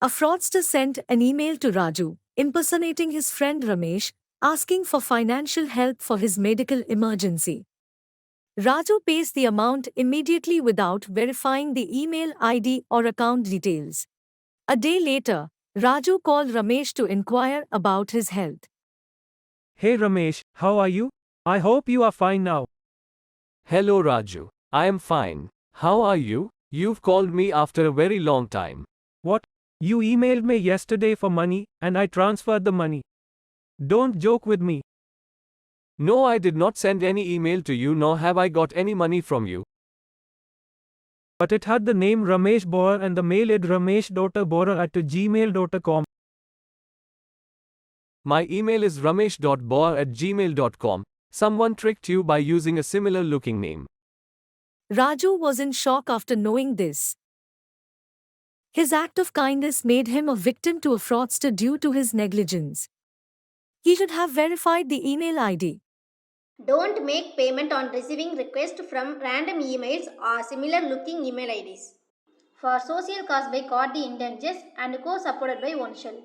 A fraudster sent an email to Raju, impersonating his friend Ramesh, asking for financial help for his medical emergency. Raju pays the amount immediately without verifying the email ID or account details. A day later, Raju called Ramesh to inquire about his health. Hey Ramesh, how are you? I hope you are fine now. Hello Raju, I am fine. How are you? You've called me after a very long time. What? You emailed me yesterday for money, and I transferred the money. Don't joke with me. No, I did not send any email to you nor have I got any money from you. But it had the name Ramesh Bohra and the mail id ramesh.bohra@gmail.com. My email is ramesh.bohra@gmail.com. Someone tricked you by using a similar looking name. Raju was in shock after knowing this. His act of kindness made him a victim to a fraudster due to his negligence. He should have verified the email ID. Don't make payment on receiving requests from random emails or similar looking email IDs. For social cause by Kardey Intanges and co-supported by Oneshell.